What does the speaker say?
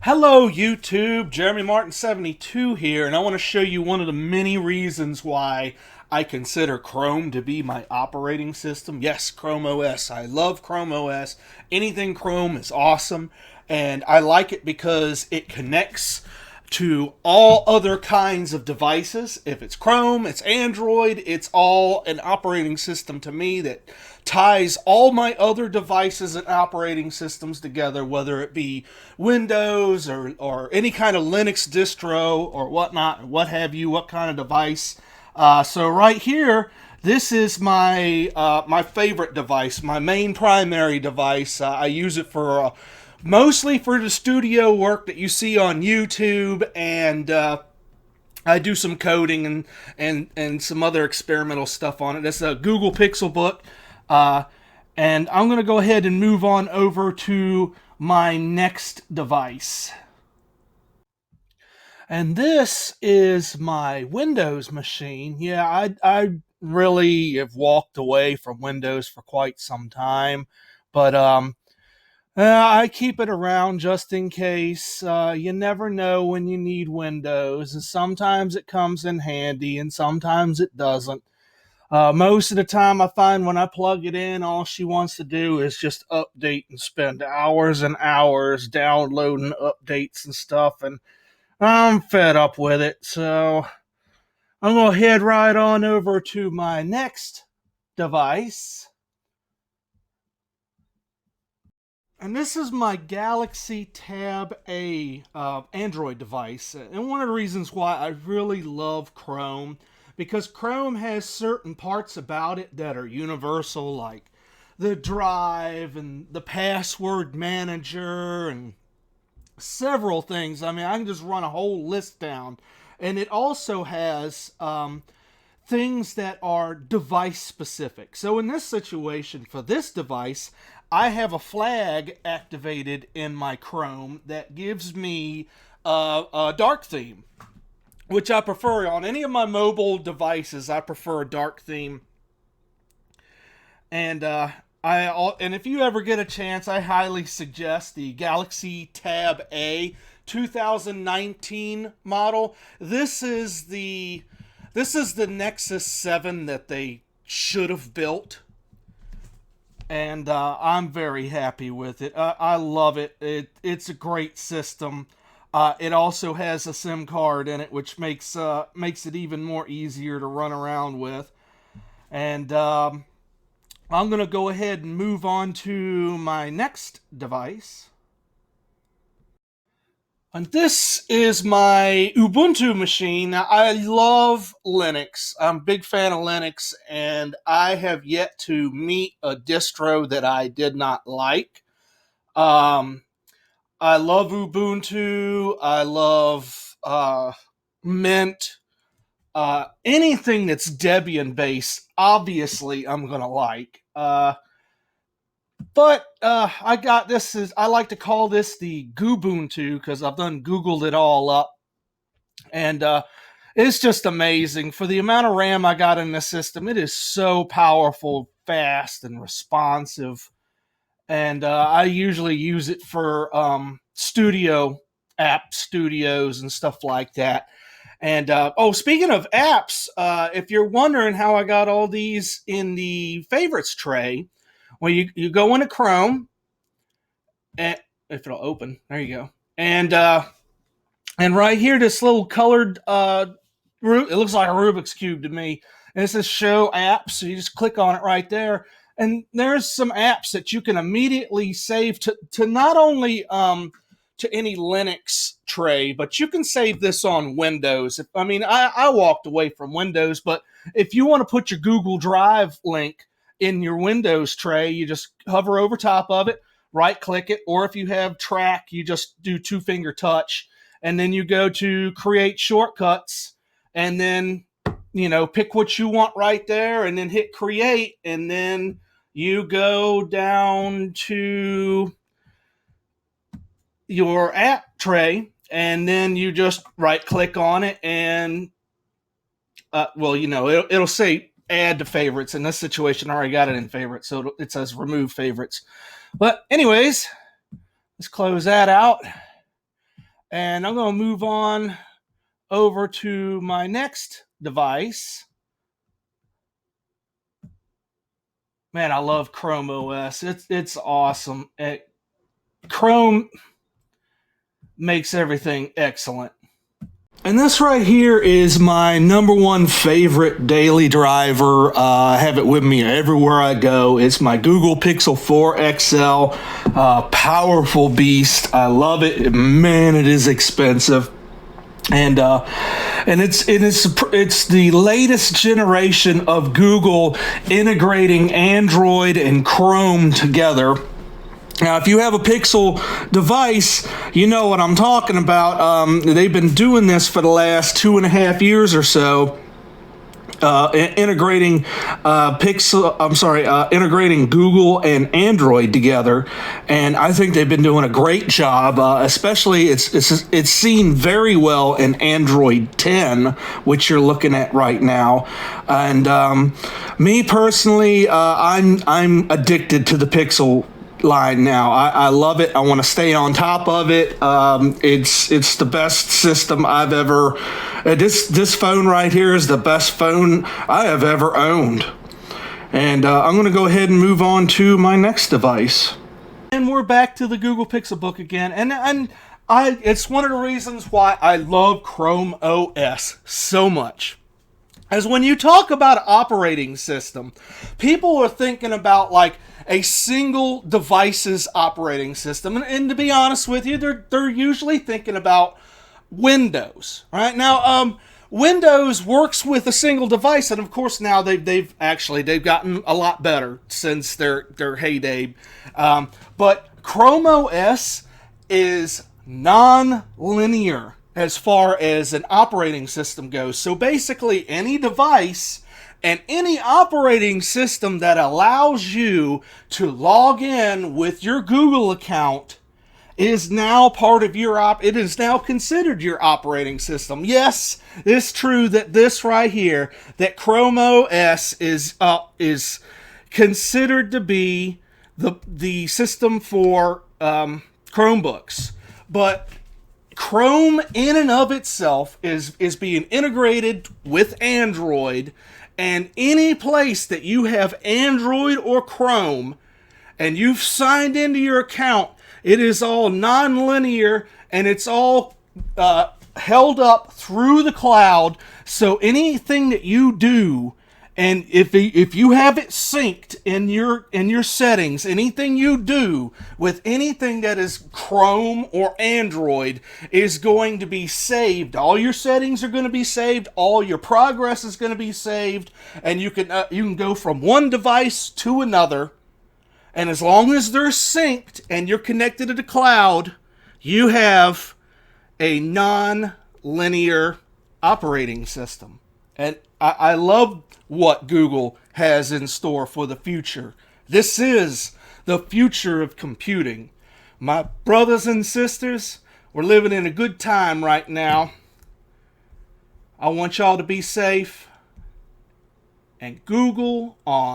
Hello YouTube, Jeremy Martin 72 here, and I want to show you one of the many reasons why I consider Chrome to be my operating system. Yes, Chrome OS. I love Chrome OS. Anything Chrome is awesome, and I like it because it connects to all other kinds of devices. If it's Chrome, it's Android, it's all an operating system to me that ties all my other devices and operating systems together, whether it be Windows or any kind of Linux distro or whatnot, what have you, what kind of device. So right here, this is my favorite device, my main primary device. I use it for mostly for the studio work that you see on YouTube, and I do some coding and some other experimental stuff on it. That's a Google Pixel Book, and I'm going to go ahead and move on over to my next device. And this is my Windows machine. Yeah, I really have walked away from Windows for quite some time, but I keep it around just in case. You never know when you need Windows, and sometimes it comes in handy, and sometimes it doesn't. Most of the time, I find when I plug it in, all she wants to do is just update and spend hours and hours downloading updates and stuff, and I'm fed up with it. So I'm going to head right on over to my next device. And this is my Galaxy Tab A Android device. And one of the reasons why I really love Chrome, because Chrome has certain parts about it that are universal, like the drive and the password manager and several things. I mean, I can just run a whole list down. And it also has things that are device specific. So in this situation, for this device, I have a flag activated in my Chrome that gives me a dark theme, which I prefer on any of my mobile devices. I prefer a dark theme, and and if you ever get a chance, I highly suggest the Galaxy Tab A 2019 model. This is the Nexus 7 that they should have built, and I'm very happy with it. I love it. It's a great system. It also has a SIM card in it, which makes it even more easier to run around with. And I'm going to go ahead and move on to my next device. And this is my Ubuntu machine. Now, I love Linux. I'm a big fan of Linux, and I have yet to meet a distro that I did not like. Um, I love Ubuntu. I love Mint. Anything that's Debian based, obviously, I'm gonna like. But I got this. I like to call this the Goobuntu because I've done Googled it all up, and it's just amazing for the amount of RAM I got in the system. It is so powerful, fast, and responsive. And I usually use it for studios and stuff like that. And speaking of apps, if you're wondering how I got all these in the favorites tray, well, you go into Chrome, and if it'll open, there you go. And right here, this little colored it looks like a Rubik's cube to me. And it says Show Apps, so you just click on it right there. And there's some apps that you can immediately save to not only to any Linux tray, but you can save this on Windows. I walked away from Windows, but if you want to put your Google Drive link in your Windows tray, you just hover over top of it, right click it, or if you have Track, you just do two-finger touch, and then you go to Create Shortcuts, and then pick what you want right there, and then hit Create, and then you go down to your app tray, and then you just right click on it, and it'll say add to favorites. In this situation, I already got it in favorites, so it says remove favorites. But anyways, let's close that out. And I'm going to move on over to my next device. Man, I love Chrome OS. It's awesome. Chrome makes everything excellent. And this right here is my number one favorite daily driver. I have it with me everywhere I go. It's my Google Pixel 4 XL, powerful beast. I love it. Man, it is expensive. And it's the latest generation of Google integrating Android and Chrome together. Now, if you have a Pixel device, you know what I'm talking about. They've been doing this for the last 2.5 years or so, integrating integrating Google and Android together, and I think they've been doing a great job. Especially, it's seen very well in Android 10, which you're looking at right now. And me personally, I'm addicted to the Pixel line now. I love it. I want to stay on top of it. It's the best system I've ever. This phone right here is the best phone I have ever owned. And I'm going to go ahead and move on to my next device. And we're back to the Google Pixel Book again. And it's one of the reasons why I love Chrome OS so much. As when you talk about operating system, people are thinking about like a single device's operating system, and to be honest with you, they're usually thinking about Windows. Right now, Windows works with a single device, and of course now they've gotten a lot better since their heyday. But Chrome OS is non-linear as far as an operating system goes. So basically, any device and any operating system that allows you to log in with your Google account is now part of it is now considered your operating system. Yes, it's true that this right here, that Chrome OS is considered to be the system for Chromebooks, but Chrome in and of itself is being integrated with Android, and any place that you have Android or Chrome and you've signed into your account, it is all non-linear and it's all held up through the cloud. So anything that you do, and if you have it synced in your settings, anything you do with anything that is Chrome or Android is going to be saved. All your settings are going to be saved. All your progress is going to be saved, and you can go from one device to another. And as long as they're synced and you're connected to the cloud, you have a non-linear operating system. And I love what Google has in store for the future. This is the future of computing. My brothers and sisters, we're living in a good time right now. I want y'all to be safe. And Google on.